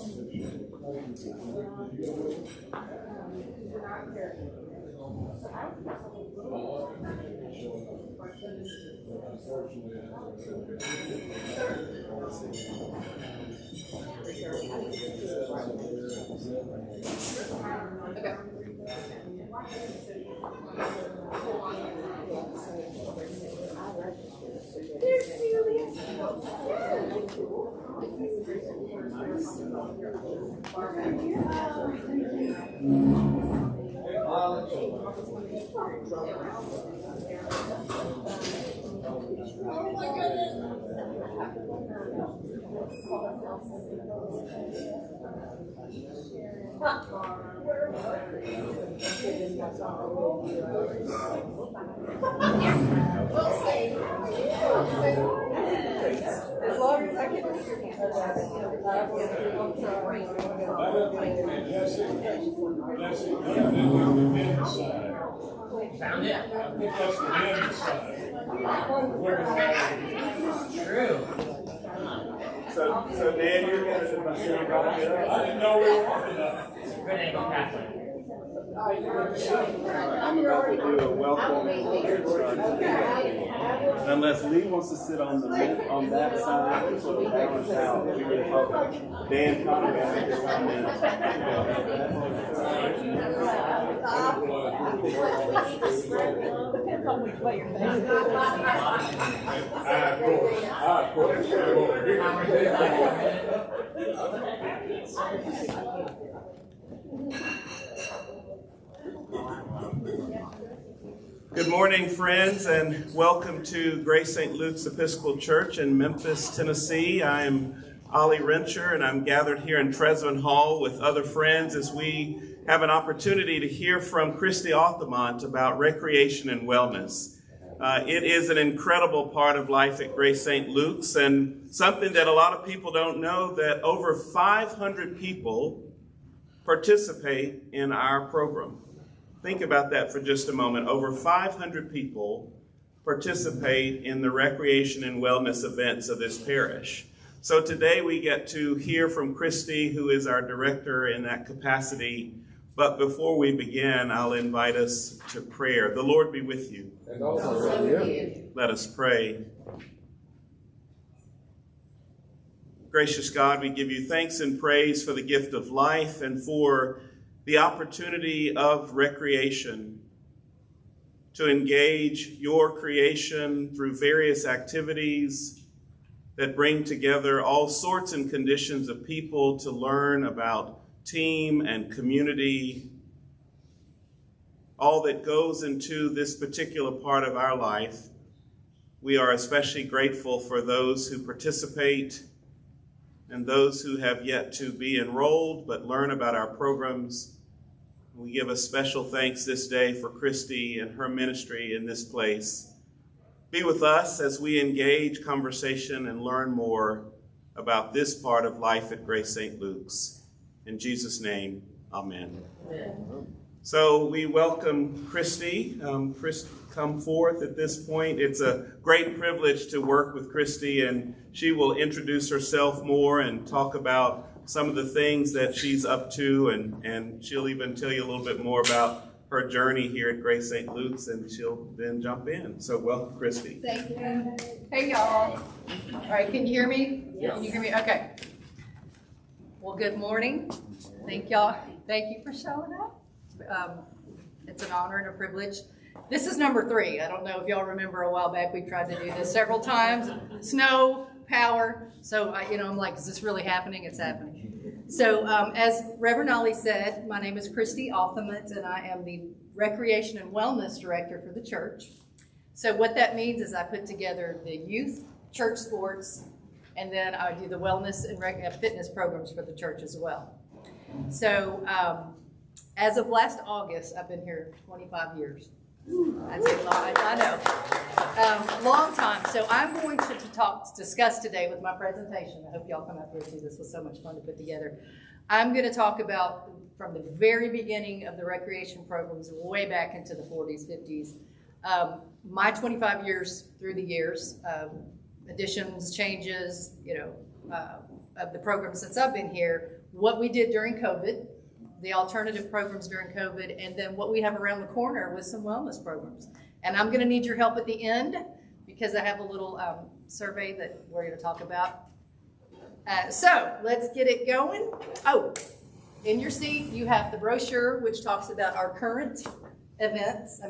Oh my goodness. As long as I can reach your hand. Found it? I think that's the men's side. True. So Dan, you're going to sit right here. I didn't know we were walking up. Good angle, Catholic. I'm about to do a welcome. Unless Lee wants to sit on that side, sort of balance out. Dan, come Of course. Good morning, friends, and welcome to Grace St. Luke's Episcopal Church in Memphis, Tennessee. I am Ollie Rencher, and I'm gathered here in Tresvant Hall with other friends as we have an opportunity to hear from Christi Authement about recreation and wellness. It is an incredible part of life at Grace St. Luke's, and something that a lot of people don't know, that over 500 people participate in our program. Think about that for just a moment. Over 500 people participate in the recreation and wellness events of this parish. So today we get to hear from Christi, who is our director in that capacity. But before we begin, I'll invite us to prayer. The Lord be with you. And also with you. Let us pray. Gracious God, we give you thanks and praise for the gift of life and for the opportunity of recreation, to engage your creation through various activities that bring together all sorts and conditions of people to learn about team and community, all that goes into this particular part of our life. We are especially grateful for those who participate and those who have yet to be enrolled but learn about our programs. We give a special thanks this day for Christi and her ministry in this place. Be with us as we engage conversation and learn more about this part of life at Grace St. Luke's. In Jesus' name, amen. So we welcome Christi. Christi, come forth at this point. It's a great privilege to work with Christi, and she will introduce herself more and talk about some of the things that she's up to, and she'll even tell you a little bit more about her journey here at Grace St. Luke's, and she'll then jump in. So welcome, Christi. Thank you. Hey, y'all. All right, can you hear me? Yeah. Can you hear me? Okay. Well, good morning. Thank y'all. Thank you for showing up. It's an honor and a privilege. This is number 3. I don't know if y'all remember a while back we tried to do this several times. Snow, power. So, I'm like, is this really happening? It's happening. So, as Reverend Ollie said, my name is Christi Authement, and I am the Recreation and Wellness Director for the church. So what that means is I put together the youth, church sports, and then I do the wellness and fitness programs for the church as well. So, as of last August, I've been here 25 years. That's a long, I know. Long time. So I'm going to discuss today with my presentation. I hope y'all come out here too. This was so much fun to put together. I'm going to talk about from the very beginning of the recreation programs, way back into the 40s, 50s. My 25 years through the years, additions, changes, of the program since I've been here, what we did during COVID, the alternative programs during COVID, and then what we have around the corner with some wellness programs. And I'm going to need your help at the end because I have a little survey that we're going to talk about. So let's get it going. Oh, in your seat, you have the brochure, which talks about our current events,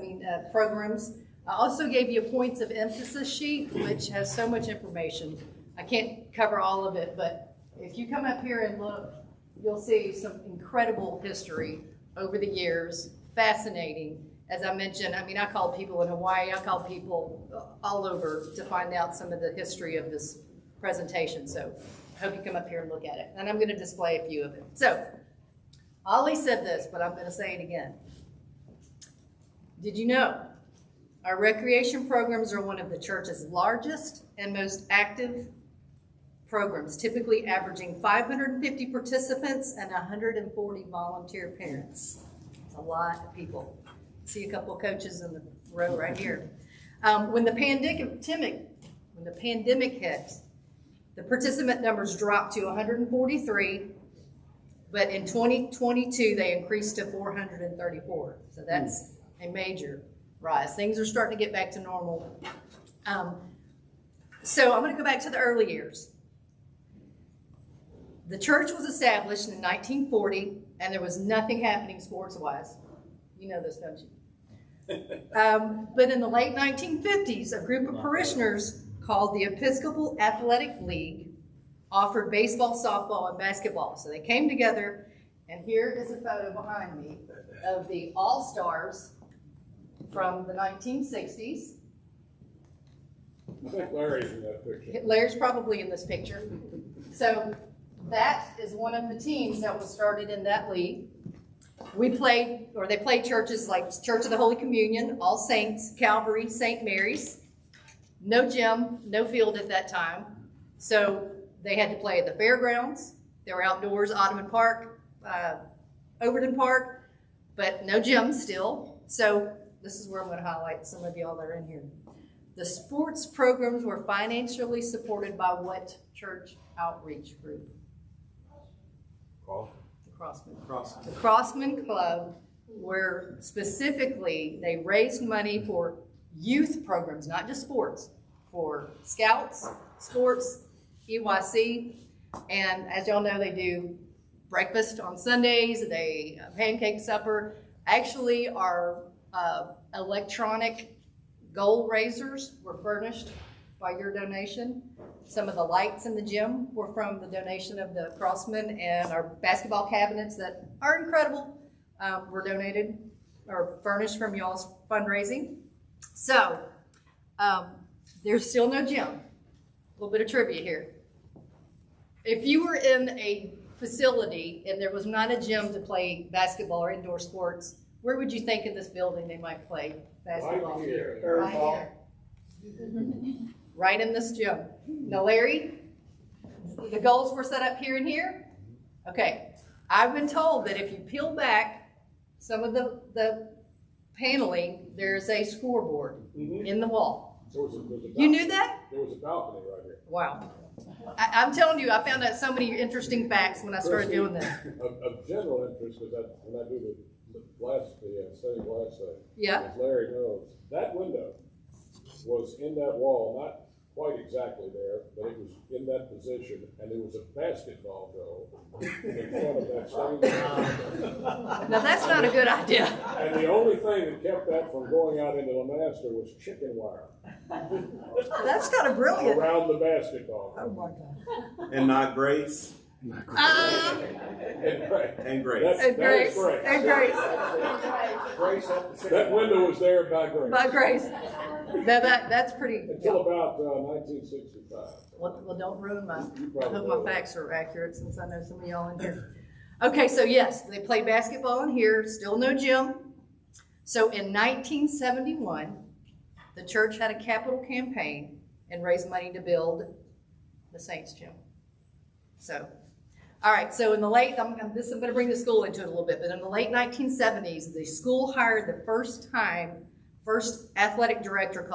programs. I also gave you a points of emphasis sheet, which has so much information. I can't cover all of it, but if you come up here and look, you'll see some incredible history over the years, fascinating. As I mentioned, I called people in Hawaii, I called people all over to find out some of the history of this presentation. So I hope you come up here and look at it. And I'm going to display a few of it. So Ollie said this, but I'm going to say it again. Did you know our recreation programs are one of the church's largest and most active programs, typically averaging 550 participants and 140 volunteer parents. It's a lot of people. See a couple of coaches in the row right here. When the pandemic hit, the participant numbers dropped to 143, but in 2022 they increased to 434. So that's a major rise. Things are starting to get back to normal. So I'm going to go back to the early years. The church was established in 1940, and there was nothing happening sports-wise. You know this, don't you? But in the late 1950s, a group of parishioners called the Episcopal Athletic League offered baseball, softball, and basketball. So they came together, and here is a photo behind me of the All-Stars from the 1960s. I think Larry's in that picture. Larry's probably in this picture. So that is one of the teams that was started in that league. They played churches like Church of the Holy Communion, All Saints, Calvary, St. Mary's. No gym, no field at that time. So they had to play at the fairgrounds. They were outdoors, Ottoman Park, Overton Park, but no gym still. So this is where I'm going to highlight some of y'all that are in here. The sports programs were financially supported by what church outreach group? The Crossman Club, where specifically they raised money for youth programs, not just sports, for scouts, sports, EYC, and as y'all know, they do breakfast on Sundays, they pancake supper. Actually, our electronic goal raisers were furnished by your donation. Some of the lights in the gym were from the donation of the Crossman, and our basketball cabinets that are incredible were donated or furnished from y'all's fundraising. So there's still no gym. A little bit of trivia here. If you were in a facility and there was not a gym to play basketball or indoor sports, where would you think in this building they might play basketball? Right here. Right here. Right in this gym. Now, Larry, the goals were set up here and here. Okay, I've been told that if you peel back some of the paneling, there's a scoreboard in the wall. You knew that? There was a balcony right here. Wow. I'm telling you, I found out so many interesting facts when I started doing this. Of general interest, because when I do the stained glass thing, Yeah. as Larry knows, that window was in that wall, not quite exactly there, but it was in that position, and there was a basketball goal in front of that stained glass. Now that's not a good idea. And the only thing that kept that from going out into the master was chicken wire That's kind of brilliant. around the basketball. Oh my God. And not grace. And Grace. And grace. And grace. And grace. That window was there by grace. By grace. Now that's pretty. Until about 1965. Well, don't ruin my. I hope my facts are accurate since I know some of y'all in here. Okay, so yes, they play basketball in here. Still no gym. So in 1971, the church had a capital campaign and raised money to build the Saints gym. So, all right. So in the late, I'm going to bring the school into it a little bit, but in the late 1970s, the school hired the first athletic director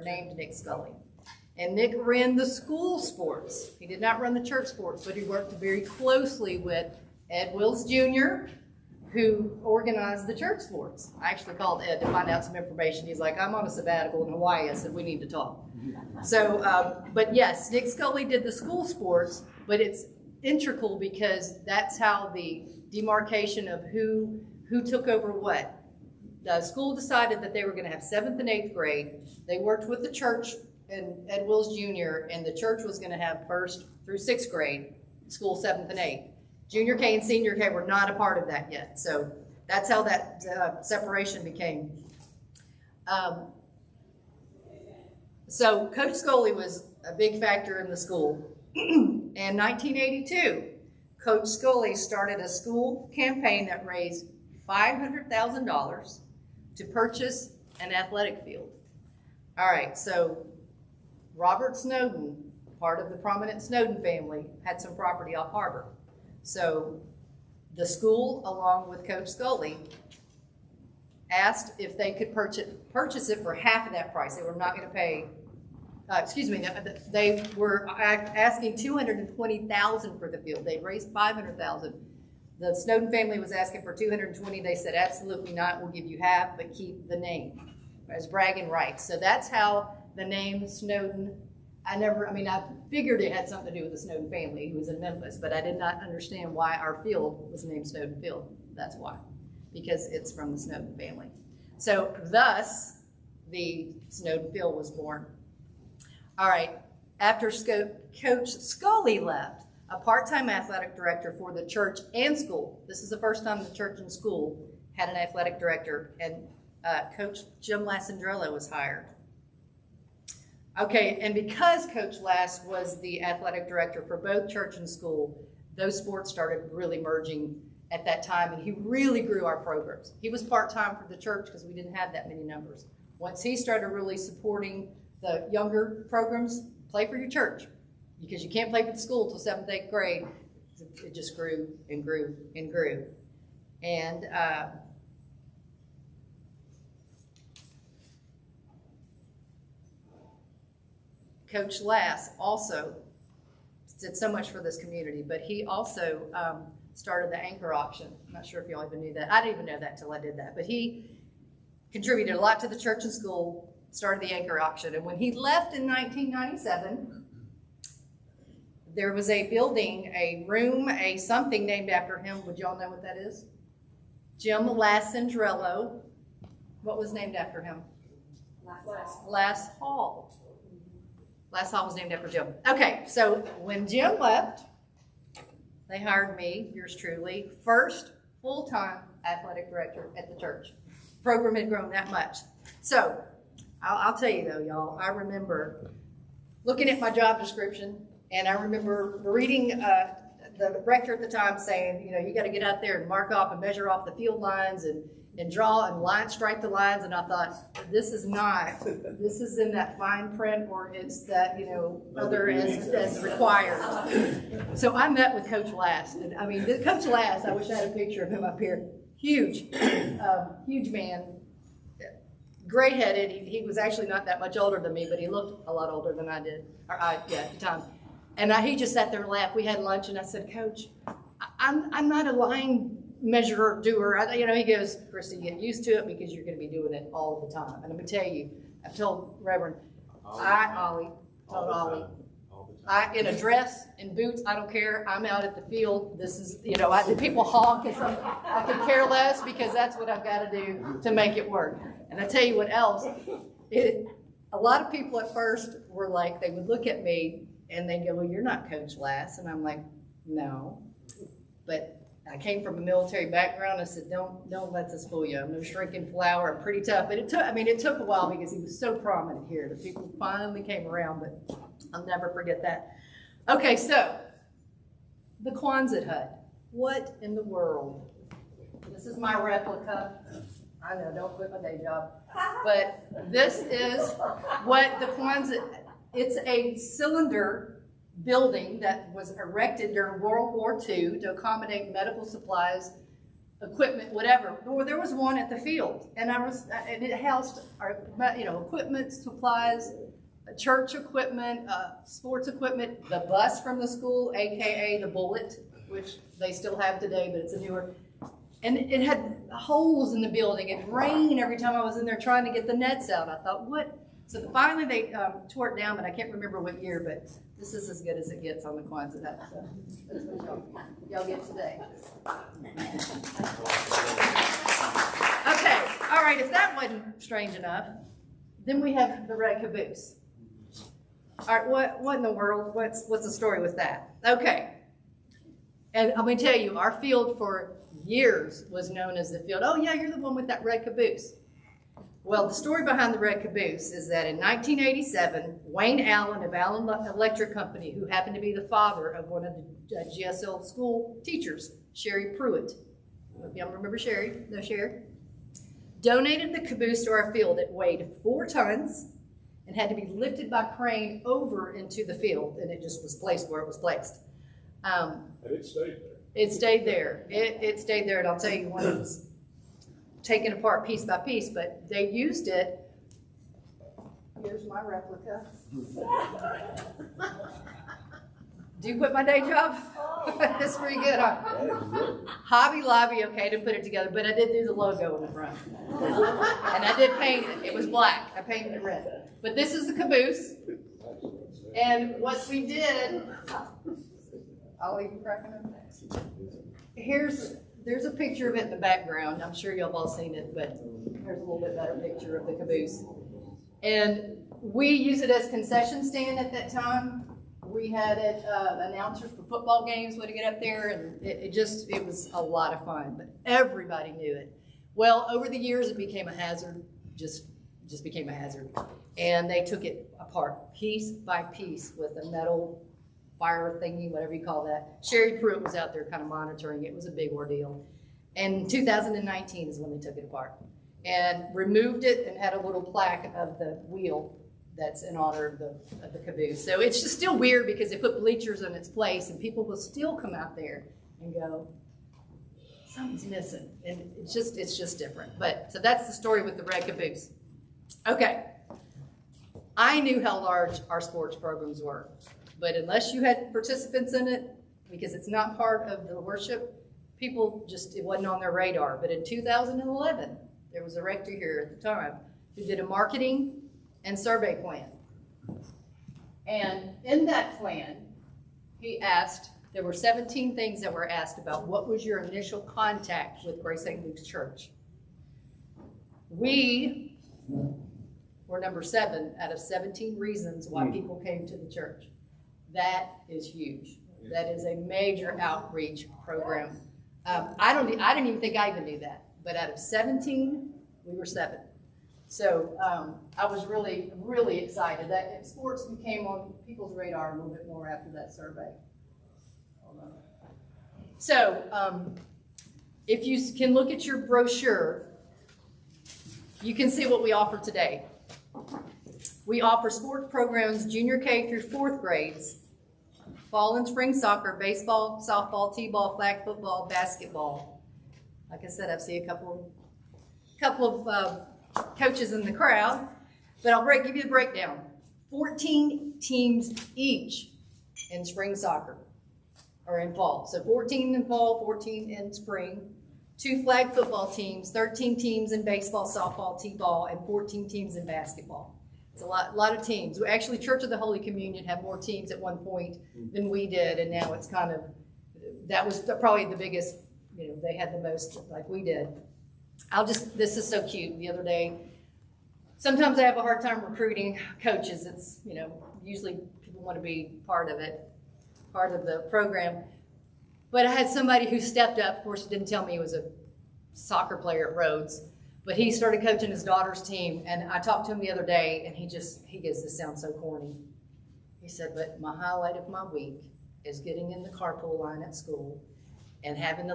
named Nick Scully. And Nick ran the school sports. He did not run the church sports, but he worked very closely with Ed Wills Jr., who organized the church sports. I actually called Ed to find out some information. He's like, I'm on a sabbatical in Hawaii. I said, we need to talk. So, but yes, Nick Scully did the school sports, but it's integral because that's how the demarcation of who took over what. The school decided that they were going to have 7th and 8th grade. They worked with the church and Ed Wills Jr., and the church was going to have 1st through 6th grade, school 7th and 8th. Junior K and Senior K were not a part of that yet. So that's how that separation became. So Coach Scully was a big factor in the school. In 1982, Coach Scully started a school campaign that raised $500,000 to purchase an athletic field. All right, so Robert Snowden, part of the prominent Snowden family, had some property off harbor. So the school, along with Coach Scully, asked if they could purchase it for half of that price. They were not going to pay, they were asking $220,000 for the field. They raised $500,000. The Snowden family was asking for $220,000. They said, absolutely not. We'll give you half, but keep the name as bragging rights. So that's how the name Snowden, I figured it had something to do with the Snowden family who was in Memphis, but I did not understand why our field was named Snowden Field. That's why, because it's from the Snowden family. So thus, the Snowden Field was born. All right, after Coach Scully left, a part-time athletic director for the church and school. This is the first time the church and school had an athletic director, and Coach Jim Lassandrello was hired. Okay, and because Coach Lass was the athletic director for both church and school, those sports started really merging at that time, and he really grew our programs. He was part-time for the church because we didn't have that many numbers. Once he started really supporting the younger programs, play for your church, because you can't play for the school until 7th, 8th grade. It just grew and grew and grew. And Coach Lass also did so much for this community, but he also started the anchor auction. I'm not sure if y'all even knew that. I didn't even know that till I did that. But he contributed a lot to the church and school, started the anchor auction. And when he left in 1997, there was a building, a room, a something named after him. Would y'all know what that is? Jim Lassandrello. What was named after him? Lass Hall. Lass Hall was named after Jim. Okay, so when Jim left, they hired me, yours truly, first full-time athletic director at the church. The program had grown that much. So I'll tell you though, y'all, I remember looking at my job description, and I remember reading the rector at the time saying, you know, you got to get out there and mark off and measure off the field lines and draw and strike the lines. And I thought, this is in that fine print, or it's that, you know, other as required. So I met with Coach Lass. And I mean, Coach Lass, I wish I had a picture of him up here. Huge, huge man, gray-headed. He was actually not that much older than me, but he looked a lot older than I did, at the time. And he just sat there and laughed. We had lunch, and I said, Coach, I'm not a line measurer, doer. He goes, Christi, get used to it because you're going to be doing it all the time. And I'm going to tell you, I've told Reverend, Ollie, in a dress, in boots, I don't care. I'm out at the field. This is, people honk, and I could care less because that's what I've got to do to make it work. And I tell you what else, a lot of people at first were like, they would look at me and they go, well, you're not Coach Lass. And I'm like, no. But I came from a military background. I said, don't let this fool you. I'm no shrinking flower. I'm pretty tough. But it took a while because he was so prominent here. The people finally came around, but I'll never forget that. Okay, so the Quonset hut. What in the world? This is my replica. I know, don't quit my day job. But this is what the Quonset, it's a cylinder building that was erected during World War II to accommodate medical supplies, equipment, whatever. Or there was one at the field, and it housed equipment, supplies, church equipment, sports equipment, the bus from the school, AKA the Bullet, which they still have today, but it's a newer. And it had holes in the building. It rained every time I was in there trying to get the nets out. I thought, what? So finally they tore it down, but I can't remember what year, but this is as good as it gets on the Kwanzaa. So that's what y'all get today. Okay, all right, if that wasn't strange enough, then we have the red caboose. All right, what in the world? What's the story with that? Okay, and I'm going to tell you, our field for years was known as the field. Oh yeah, you're the one with that red caboose. Well, the story behind the red caboose is that in 1987, Wayne Allen of Allen Electric Company, who happened to be the father of one of the GSL school teachers, Sherry Pruitt. If y'all remember Sherry? No, Sherry? Donated the caboose to our field. It weighed 4 tons and had to be lifted by crane over into the field, and it just was placed where it was placed. And it stayed there. It stayed there. It stayed there, and I'll tell you when it was taken apart piece by piece, but they used it. Here's my replica. Do you quit my day job? That's pretty good, huh? Hobby Lobby, okay, I didn't put it together, but I did do the logo in the front. And I did paint it. It was black. I painted it red. But this is the caboose. And what we did, I'll even crack it open. There's a picture of it in the background. I'm sure y'all have all seen it, but here's a little bit better picture of the caboose. And we use it as concession stand at that time. We had it, announcers for football games would get up there, and it was a lot of fun, but everybody knew it. Well, over the years, it became a hazard, just became a hazard. And they took it apart piece by piece with a metal fire thingy, whatever you call that. Sherry Pruitt was out there kind of monitoring it. It was a big ordeal. And 2019 is when they took it apart and removed it and had a little plaque of the wheel that's in honor of the caboose. So it's just still weird because they put bleachers in its place and people will still come out there and go, something's missing. And it's just different. But so that's the story with the red caboose. Okay. I knew how large our sports programs were. But unless you had participants in it, because it's not part of the worship, people it wasn't on their radar. But in 2011, there was a rector here at the time who did a marketing and survey plan. And in that plan, he asked, there were 17 things that were asked about what was your initial contact with Grace St. Luke's Church. We were number 7 out of 17 reasons why people came to the church. That is huge. That is a major outreach program. I didn't even think I even knew that. But out of 17, we were 7. So I was really, really excited that sports became on people's radar a little bit more after that survey. So if you can look at your brochure, you can see what we offer today. We offer sports programs, junior K through 4th grades, fall and spring soccer, baseball, softball, t-ball, flag football, basketball. Like I said, I've seen a couple of coaches in the crowd, but I'll give you the breakdown. 14 teams each in spring soccer or in fall. So 14 in fall, 14 in spring. 2 flag football teams, 13 teams in baseball, softball, t-ball, and 14 teams in basketball. It's a lot of teams. Actually, Church of the Holy Communion had more teams at one point than we did, and now it's kind of, that was probably the biggest, they had the most like we did. This is so cute. The other day, sometimes I have a hard time recruiting coaches. It's, usually people want to be part of it, part of the program. But I had somebody who stepped up. Of course, he didn't tell me he was a soccer player at Rhodes. But he started coaching his daughter's team, and I talked to him the other day, and he goes, this sounds so corny. He said, but my highlight of my week is getting in the carpool line at school and having my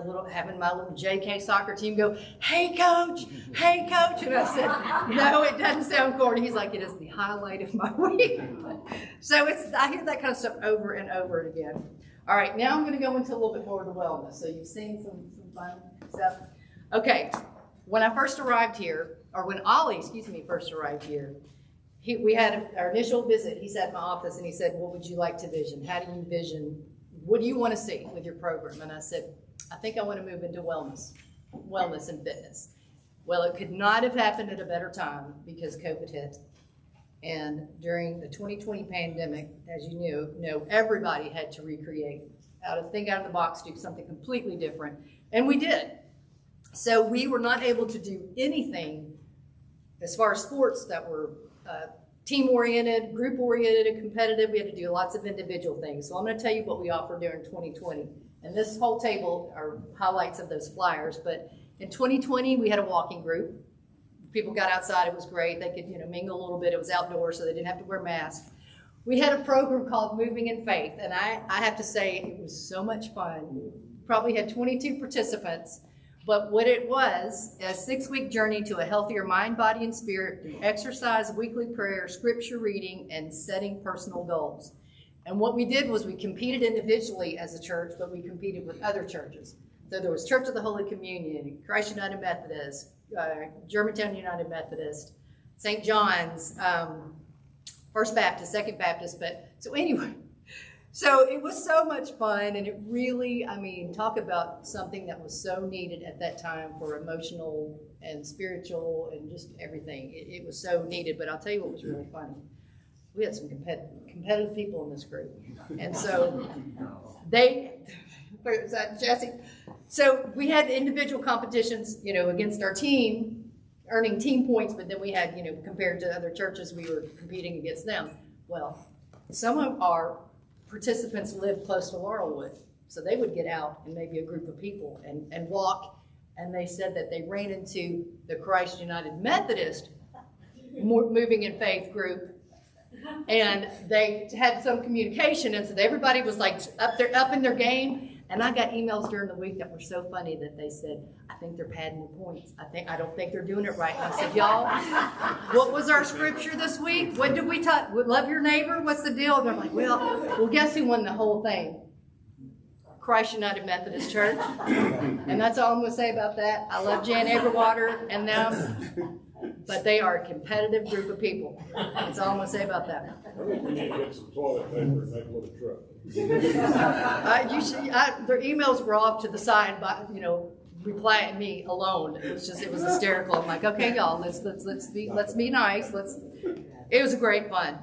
little JK soccer team go, hey coach, and I said, no, it doesn't sound corny. He's like, it is the highlight of my week. So I hear that kind of stuff over and over again. All right, now I'm going to go into a little bit more of the wellness. So you've seen some fun stuff. Okay. When I first arrived here, or when Ollie, first arrived here, we had our initial visit. He sat in my office and he said, what would you like to vision? How do you vision? What do you want to see with your program? And I said, I think I want to move into wellness and fitness. Well, it could not have happened at a better time because COVID hit. And during the 2020 pandemic, as you know, everybody had to recreate, think out of the box, do something completely different. And we did. So we were not able to do anything as far as sports that were team-oriented, group-oriented, and competitive. We had to do lots of individual things. So I'm going to tell you what we offered during 2020. And this whole table are highlights of those flyers. But in 2020, we had a walking group. People got outside. It was great. They could, mingle a little bit. It was outdoors, so they didn't have to wear masks. We had a program called Moving in Faith, and I have to say it was so much fun. Probably had 22 participants, but what it was, a 6-week journey to a healthier mind, body, and spirit through exercise, weekly prayer, scripture reading, and setting personal goals. And what we did was we competed individually as a church, but we competed with other churches. So there was Church of the Holy Communion, Christ United Methodist, Germantown United Methodist, St. John's, First Baptist, Second Baptist. But so anyway, so it was so much fun, and it really, talk about something that was so needed at that time for emotional and spiritual and just everything. It was so needed. But I'll tell you what was really funny. We had some competitive people in this group, and so was that Jesse? So we had individual competitions, against our team, earning team points, but then we had, compared to other churches, we were competing against them. Well, some of our participants lived close to Laurelwood, so they would get out and maybe a group of people and walk, and they said that they ran into the Christ United Methodist Moving in Faith group, and they had some communication, and so everybody was like up in their game. And I got emails during the week that were so funny that they said, I think they're padding the points. I don't think they're doing it right. And I said, y'all, what was our scripture this week? What did we talk? Love your neighbor? What's the deal? And they're like, well, guess who won the whole thing? Christ United Methodist Church. And that's all I'm going to say about that. I love Jan Aberwater and them, but they are a competitive group of people. That's all I'm going to say about that. I think we need to get some toilet paper and make a little truck. Their emails were off to the side, but replying me alone. It was hysterical. I'm like, okay, y'all, let's be nice. It was a great fun.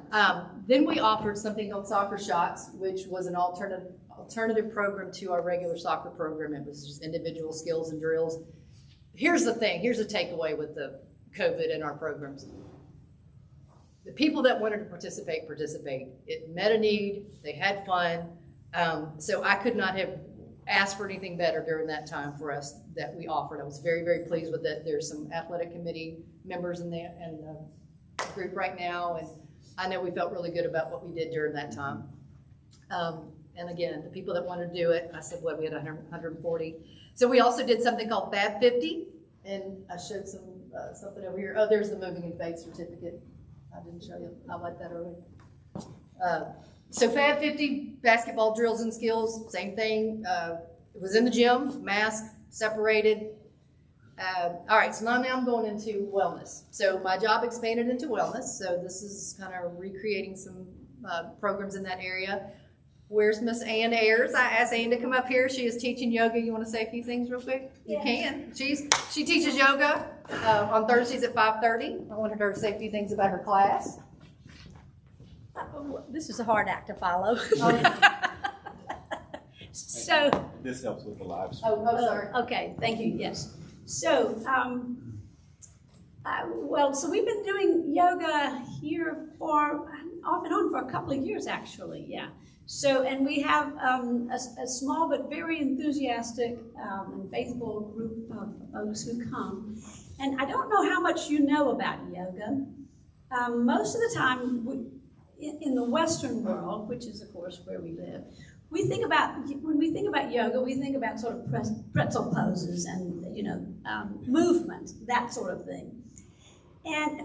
Then we offered something called Soccer Shots, which was an alternative program to our regular soccer program. It was just individual skills and drills. Here's the thing. Here's a takeaway with the COVID in our programs. The people that wanted to participate. It met a need. They had fun. So I could not have asked for anything better during that time for us that we offered. I was very, very pleased with it. There's some athletic committee members in the group right now, and I know we felt really good about what we did during that time. And again, the people that wanted to do it, I said, we had 140. So we also did something called Fab 50, and I showed something over here. Oh, there's the Moving in Faith certificate. I didn't show you. I like that earlier. So Fab 50, basketball drills and skills, same thing. It was in the gym, mask, separated. All right, so now I'm going into wellness. So my job expanded into wellness. So this is kind of recreating some programs in that area. Where's Miss Ann Ayers? I asked Ann to come up here. She is teaching yoga. You want to say a few things real quick? You can. She teaches yoga on Thursdays at 5:30. I wanted her to say a few things about her class. This is a hard act to follow. So This helps with the live stream. Oh, sorry. Okay, thank you. Yes. So, so we've been doing yoga here for off and on for a couple of years, actually. Yeah. So, and we have a small but very enthusiastic and faithful group of folks who come. And I don't know how much you know about yoga. Most of the time, in the Western world, which is of course where we live, when we think about yoga, we think about sort of pretzel poses and movement, that sort of thing.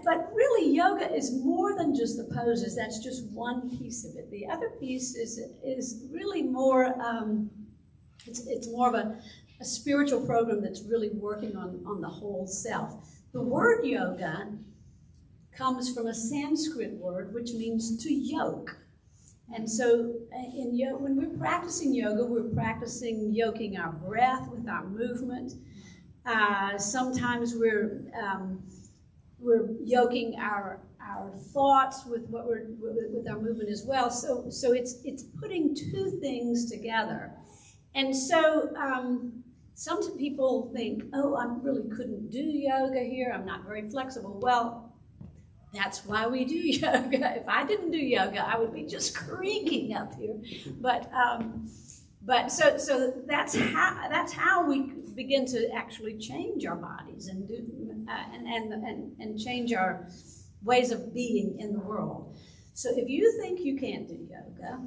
But really, yoga is more than just the poses. That's just one piece of it. The other piece is really more. It's more of a spiritual program that's really working on the whole self. The word yoga comes from a Sanskrit word which means to yoke. And so when we're practicing yoga, we're practicing yoking our breath with our movement. Sometimes we're yoking our thoughts with with our movement as well. So it's putting two things together. And so some people think, oh, I really couldn't do yoga here. I'm not very flexible. Well, that's why we do yoga. If I didn't do yoga, I would be just creaking up here. But so that's how we begin to actually change our bodies and do and change our ways of being in the world. So if you think you can't do yoga,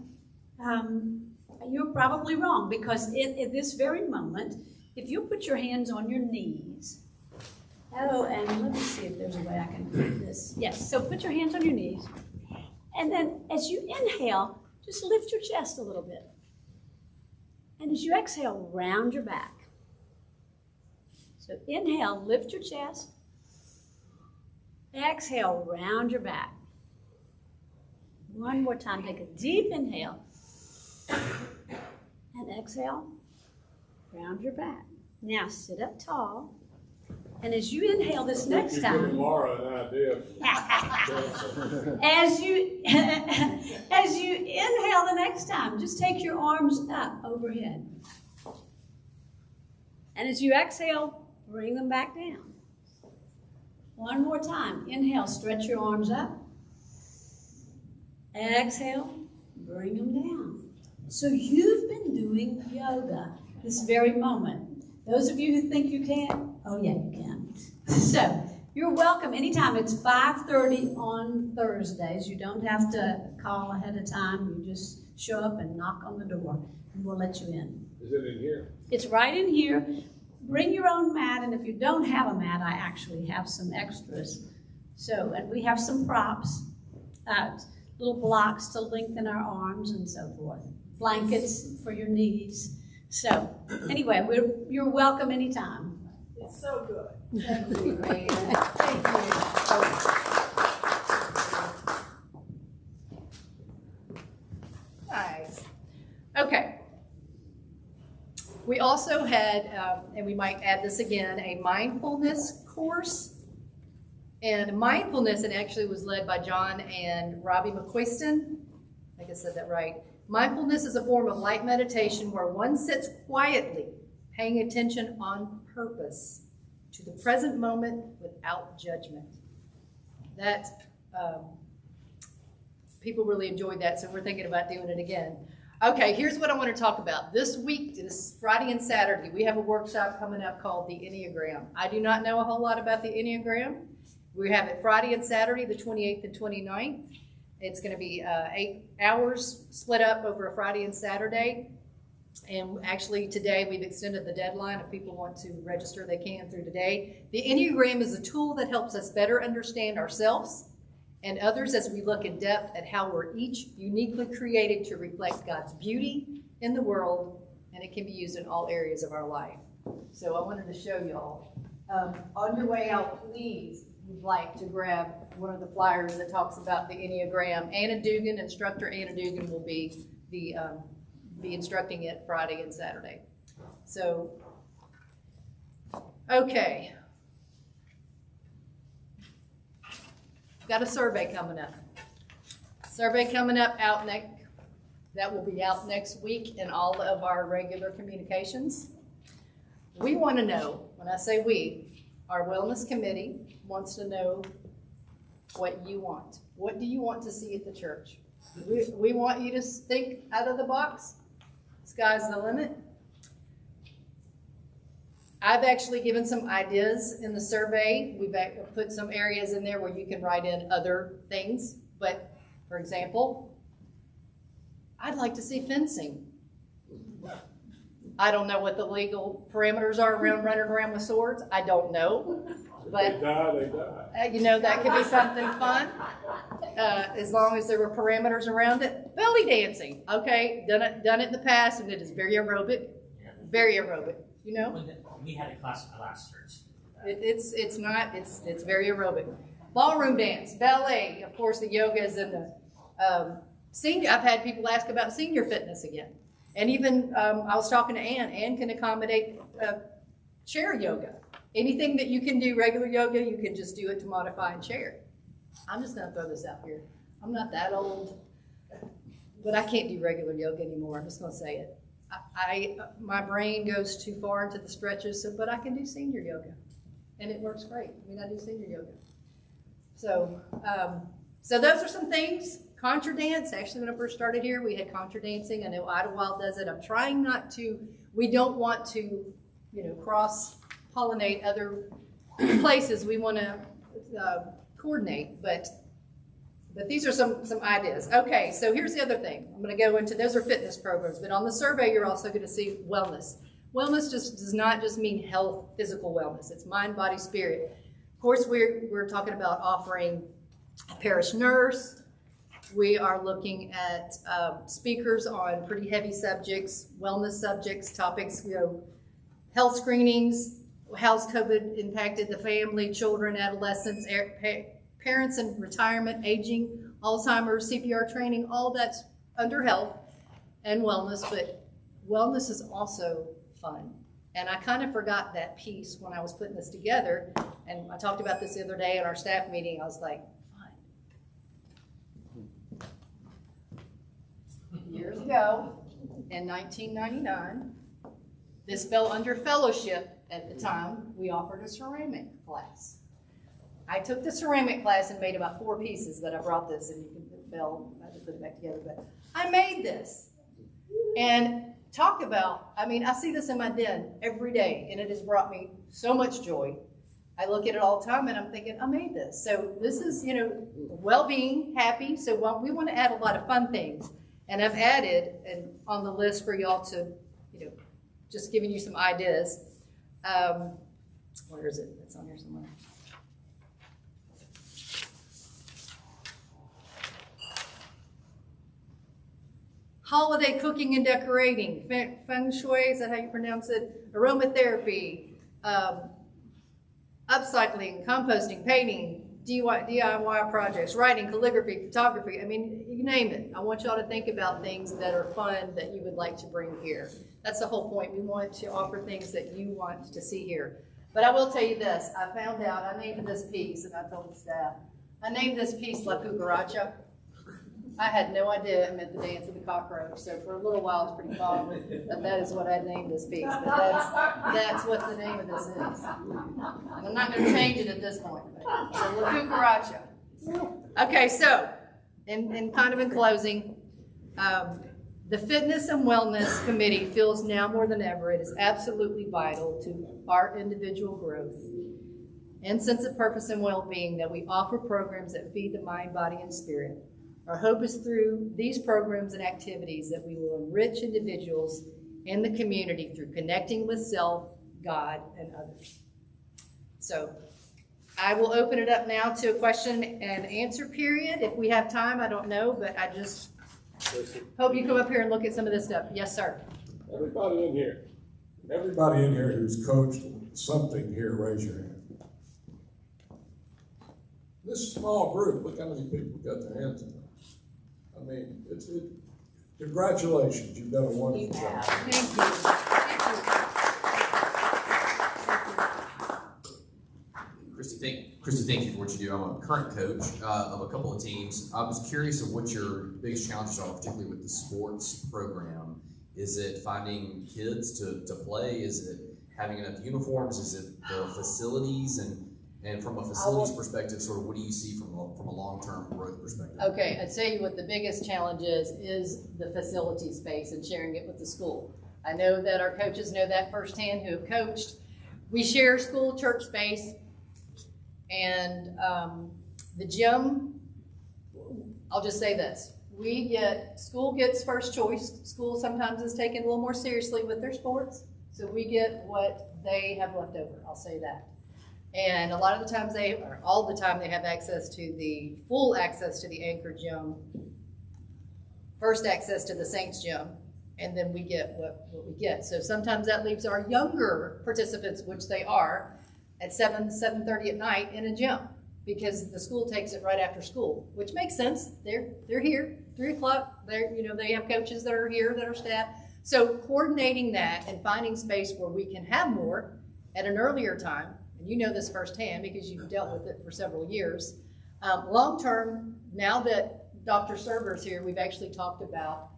you're probably wrong, because in this very moment, if you put your hands on your knees. Oh, and let me see if there's a way I can do this. Yes, so put your hands on your knees. And then as you inhale, just lift your chest a little bit. And as you exhale, round your back. So inhale, lift your chest. Exhale, round your back. One more time, take a deep inhale. And exhale, round your back. Now sit up tall. And as you inhale this next time, give Laura an idea. as you inhale the next time, just take your arms up overhead. And as you exhale, bring them back down. One more time. Inhale, stretch your arms up. Exhale, bring them down. So you've been doing yoga this very moment. Those of you who think you can't, oh yeah, you can. So you're welcome anytime. It's 5:30 on Thursdays. You don't have to call ahead of time. You just show up and knock on the door, and we'll let you in. Is it in here? It's right in here. Bring your own mat, and if you don't have a mat, I actually have some extras. So, and we have some props, little blocks to lengthen our arms and so forth, blankets for your knees. So, anyway, you're welcome anytime. It's so good. Thank you, Mayor. Thank you. Nice. Okay. We also had, and we might add this again, a mindfulness course. And mindfulness, and actually was led by John and Robbie McQuiston. I think I said that right. Mindfulness is a form of light meditation where one sits quietly, paying attention on purpose to the present moment without judgment. That, people really enjoyed that, so we're thinking about doing it again. Okay, here's what I want to talk about. This week, this Friday and Saturday, we have a workshop coming up called the Enneagram. I do not know a whole lot about the Enneagram. We have it Friday and Saturday, the 28th and 29th. It's going to be 8 hours split up over a Friday and Saturday. And actually today we've extended the deadline. If people want to register, they can through today. The Enneagram is a tool that helps us better understand ourselves and others as we look in depth at how we're each uniquely created to reflect God's beauty in the world, and it can be used in all areas of our life. So I wanted to show y'all. On your way out, please, you'd like to grab one of the flyers that talks about the Enneagram. Anna Dugan, instructor Anna Dugan, will be instructing it Friday and Saturday. So, okay. Got a survey coming up. Survey coming up that will be out next week in all of our regular communications. We want to know, when I say we, our wellness committee wants to know what you want. What do you want to see at the church? We want you to think out of the box. Sky's the limit. I've actually given some ideas in the survey. We've put some areas in there where you can write in other things. But, for example, I'd like to see fencing. I don't know what the legal parameters are around running around with swords. I don't know. But They die. you know, that could be something fun. As long as there were parameters around it. Belly dancing. Okay, done it in the past, and it is very aerobic. Very aerobic. You know? We had a class at my last church. It's very aerobic. ballroom dance, ballet, of course, the yoga is in the senior. I've had people ask about senior fitness again. And even I was talking to Ann. Ann can accommodate chair yoga. Anything that you can do regular yoga, you can just do it to modify and chair. I'm just going to throw this out here. I'm not that old, but I can't do regular yoga anymore. I'm just going to say it. My brain goes too far into the stretches, but I can do senior yoga, and it works great. I mean, I do senior yoga. So, so those are some things. Contra dance. Actually, when I first started here, we had contra dancing. I know Idlewild does it. I'm trying not to. We don't want to, cross-pollinate other places. We want to coordinate, but these are some ideas. Okay, so here's the other thing. I'm going to go into, those are fitness programs, but on the survey, you're also going to see wellness. Wellness just does not just mean health, physical wellness. It's mind, body, spirit. Of course, we're talking about offering a parish nurse. We are looking at speakers on pretty heavy subjects, wellness subjects, topics, health screenings, how's COVID impacted the family, children, adolescents, parents in retirement, aging, Alzheimer's, CPR training, all that's under health and wellness, but wellness is also fun. And I kind of forgot that piece when I was putting this together, and I talked about this the other day at our staff meeting. I was like, fun. Years ago, in 1999, this fell under fellowship at the time. We offered a ceramic class. I took the ceramic class and made about 4 pieces that I brought this, and you can I had to put it back together, but I made this. And talk about, I see this in my den every day, and it has brought me so much joy. I look at it all the time, and I'm thinking, I made this. So this is, well-being, happy. So we want to add a lot of fun things. And I've added, and on the list for y'all to, just giving you some ideas. Where is it? It's on here somewhere. Holiday cooking and decorating, feng shui, is that how you pronounce it? Aromatherapy, upcycling, composting, painting, DIY projects, writing, calligraphy, photography. You name it. I want y'all to think about things that are fun that you would like to bring here. That's the whole point. We want to offer things that you want to see here. But I will tell you this. I found out, I named this piece, and I told the staff, I named this piece La Cucaracha. I had no idea it meant the dance of the cockroach, so for a little while it was pretty fun, but that is what I named this piece. But that's what the name of this is. I'm not going to change it at this point. So La Cucaracha. Okay, so in closing, the Fitness and Wellness Committee feels now more than ever it is absolutely vital to our individual growth and sense of purpose and well-being that we offer programs that feed the mind, body, and spirit. Our hope is through these programs and activities that we will enrich individuals and the community through connecting with self, God, and others. So I will open it up now to a question and answer period. If we have time, I don't know, but I just hope you come up here and look at some of this stuff. Yes, sir. Everybody in here who's coached something here, raise your hand. This small group, look how many people got their hands in it. Congratulations, you've done a wonderful job. Thank you. Christi, thank you for what you do. I'm a current coach of a couple of teams. I was curious of what your biggest challenges are, particularly with the sports program. Is it finding kids to play? Is it having enough uniforms? Is it the facilities? And from a facilities perspective, sort of what do you see from a long-term growth perspective? Okay, I'd tell you what the biggest challenge is the facility space and sharing it with the school. I know that our coaches know that firsthand who have coached. We share school church space, and the gym, I'll just say this. School gets first choice. School sometimes is taken a little more seriously with their sports, so we get what they have left over, I'll say that. And a lot of the times all the time they have full access to the Anchor gym, first access to the Saints gym, and then we get what we get. So sometimes that leaves our younger participants, which they are, at 7:30 at night in a gym. because the school takes it right after school, which makes sense. They're here, 3 o'clock. They have coaches that are here that are staff. So coordinating that and finding space where we can have more at an earlier time, and you know this firsthand because you've dealt with it for several years. Long term, now that Dr. Server's here, we've actually talked about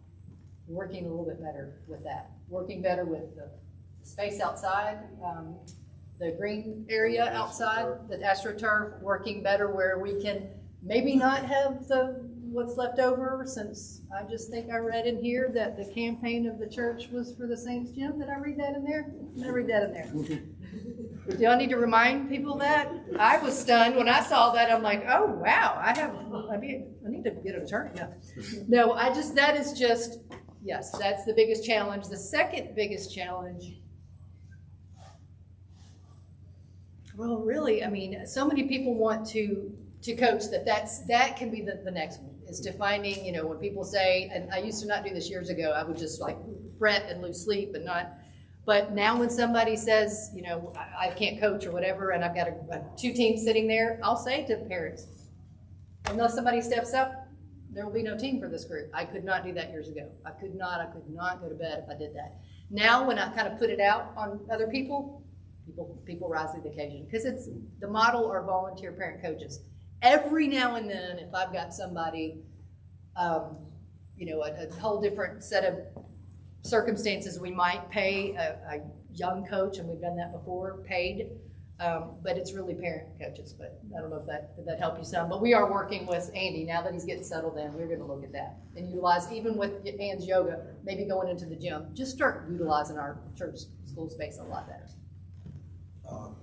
working a little bit better with that, working better with the space outside, the green area outside, the AstroTurf, working better where we can maybe not have what's left over, since I just think I read in here that the campaign of the church was for the Saints gym. Did I read that in there? Did I read that in there? Do I need to remind people that? I was stunned when I saw that. I'm like, oh wow, I need to get an attorney. No, that is just, yes, that's the biggest challenge. The second biggest challenge, well, really, I mean, so many people want to coach that can be the next one, is defining, when people say, and I used to not do this years ago, I would just like fret and lose sleep and not, but now when somebody says, I can't coach or whatever, and I've got 2 teams sitting there, I'll say to parents, unless somebody steps up, there will be no team for this group. I could not do that years ago. I could not go to bed if I did that. Now when I kind of put it out on other people rise to the occasion, because it's the model are volunteer parent coaches. Every now and then, if I've got somebody, a whole different set of circumstances, we might pay a young coach, and we've done that before, paid, but it's really parent coaches. But I don't know if did that help you some, but we are working with Andy, now that he's getting settled in, we're gonna look at that and utilize, even with Ann's yoga, maybe going into the gym, just start utilizing our church school space a lot better.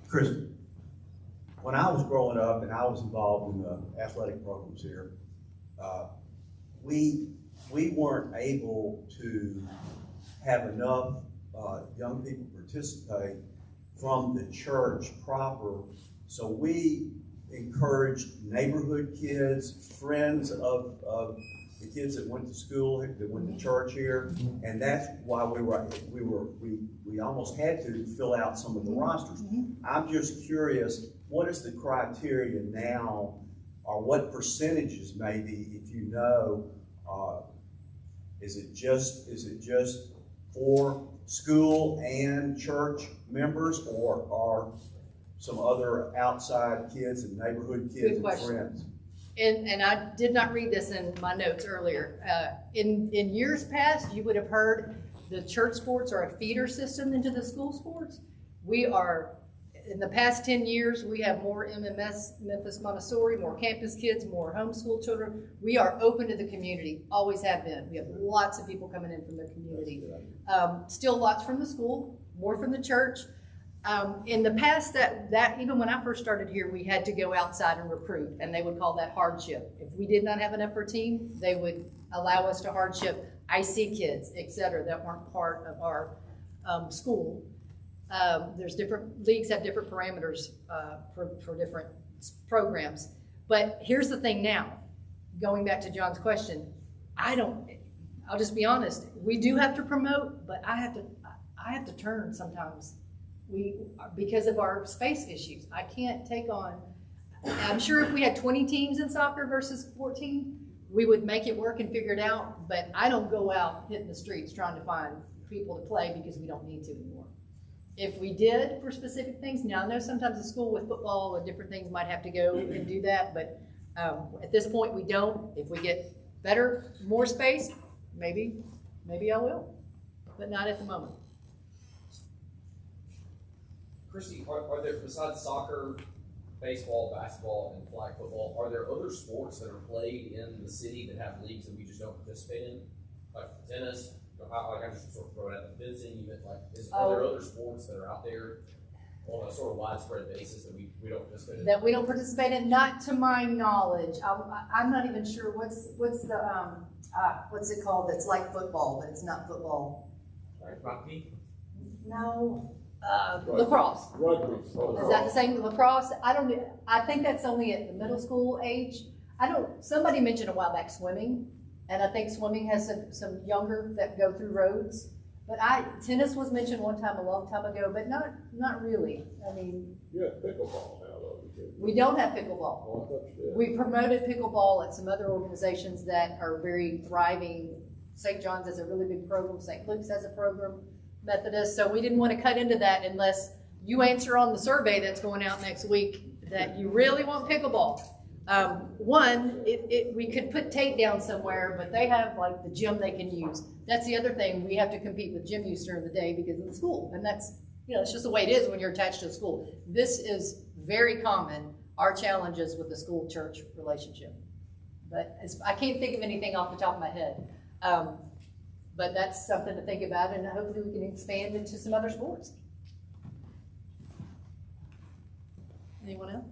Christi, when I was growing up and I was involved in the athletic programs here, we weren't able to have enough young people participate from the church proper, so we encouraged neighborhood kids, friends of the kids that went to school, that went to church here, and that's why we almost had to fill out some of the rosters. I'm just curious, what is the criteria now, or what percentages maybe, if you know, is it just for school and church members, or are some other outside kids and neighborhood kids and friends? And I did not read this in my notes earlier. In years past, you would have heard the church sports are a feeder system into the school sports. We are, in the past 10 years, we have more MMS, Memphis Montessori, more campus kids, more homeschool children. We are open to the community, always have been. We have lots of people coming in from the community. Still lots from the school, more from the church. In the past, that even when I first started here, we had to go outside and recruit, and they would call that hardship. If we did not have enough for a team, they would allow us to hardship IC kids, etc., that weren't part of our school. There's different leagues have different parameters for different programs. But here's the thing now, going back to John's question, I'll just be honest, we do have to promote, but I have to turn sometimes. Because of our space issues. I can't take on, I'm sure if we had 20 teams in soccer versus 14, we would make it work and figure it out, but I don't go out hitting the streets trying to find people to play because we don't need to anymore. If we did for specific things, now I know sometimes a school with football and different things might have to go and do that, but at this point we don't. If we get better, more space, maybe I will, but not at the moment. Christi, are there, besides soccer, baseball, basketball, and flag football, are there other sports that are played in the city that have leagues that we just don't participate in? Like tennis, I just sort of throw it out the fencing, are there other sports that are out there on a sort of widespread basis that we don't participate in? That we don't participate in? Not to my knowledge. I'm not even sure what's it called that's like football, but it's not football. Like rugby? No. Lacrosse. Rugby. Is that the same lacrosse? I think that's only at the middle school age. Somebody mentioned a while back swimming, and I think swimming has some younger that go through roads. But tennis was mentioned one time a long time ago, but not really. I mean. Yeah, pickleball now though. We don't have pickleball. Oh, I thought you did. We promoted pickleball at some other organizations that are very thriving. St. John's has a really big program. St. Luke's has a program. Methodist. So we didn't want to cut into that unless you answer on the survey that's going out next week that you really want pickleball. We could put Tate down somewhere, but they have like the gym they can use. That's the other thing. We have to compete with gym use during the day because of the school. And that's, it's just the way it is when you're attached to a school. This is very common, our challenges with the school-church relationship. But I can't think of anything off the top of my head. But that's something to think about, and hopefully we can expand into some other sports. Anyone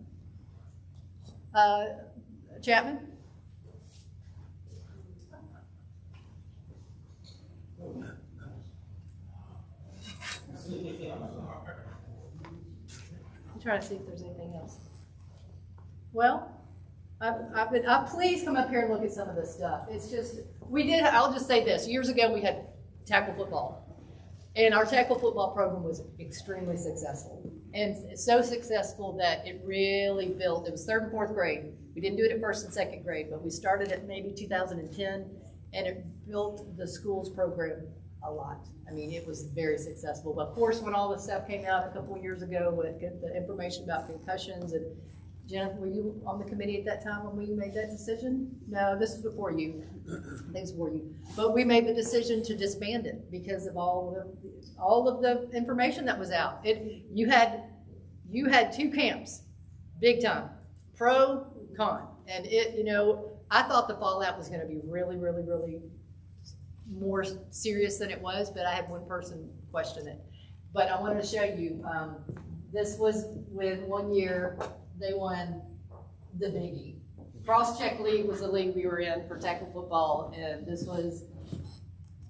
else? Chapman? I'm trying to see if there's anything else. Well, please come up here and look at some of this stuff. It's just, I'll just say this. Years ago, we had tackle football. And our tackle football program was extremely successful. And so successful that it really built, it was 3rd and 4th grade. We didn't do it at 1st and 2nd grade, but we started at maybe 2010, and it built the school's program a lot. I mean, it was very successful. But of course, when all this stuff came out a couple of years ago with the information about concussions, and Jennifer, were you on the committee at that time when we made that decision? No, this was before you. I think it was before you. But we made the decision to disband it because of all of the information that was out. You had 2 camps, big time, pro, con, and I thought the fallout was going to be really, really, really more serious than it was. But I had one person question it. But I wanted to show you. This was with 1 year. They won the biggie. Cross-check league was the league we were in for tackle football, and this was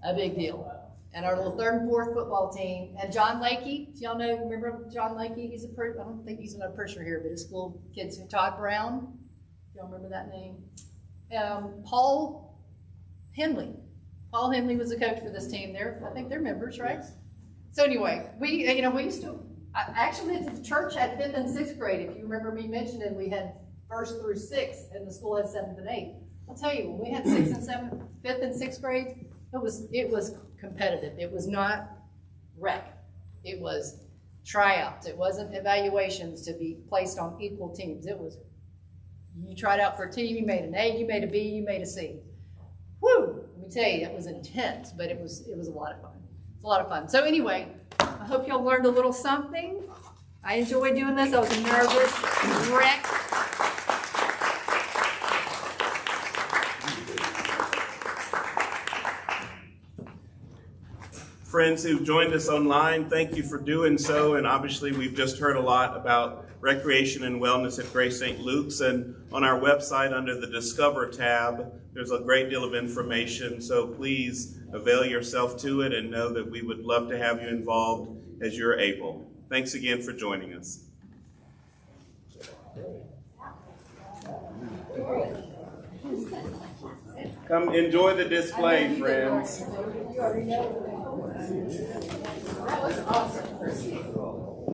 a big deal. And our little 3rd and 4th football team, and John Lakey, do y'all know, remember John Lakey? I don't think he's a preacher here, but his school kids, Todd Brown, y'all remember that name? Paul Henley. Paul Henley was the coach for this team. I think they're members, right? So anyway, we used to, actually, the church had 5th and 6th grade. If you remember me mentioning, we had 1st through 6th, and the school had 7th and 8th. I'll tell you, when we had 6th and 7th, 5th and 6th grade, it was competitive. It was not rec. It was tryouts. It wasn't evaluations to be placed on equal teams. It was, you tried out for a team, you made an A, you made a B, you made a C. Woo! Let me tell you, that was intense, but it was a lot of fun. It's a lot of fun. So anyway, I hope y'all learned a little something. I enjoyed doing this. I was a nervous wreck. Friends who've joined us online, thank you for doing so. And obviously, we've just heard a lot about recreation and wellness at Grace St. Luke's. And on our website, under the Discover tab, there's a great deal of information. So please avail yourself to it and know that we would love to have you involved as you're able. Thanks again for joining us. Come enjoy the display, friends. You already know. That was awesome, Christi.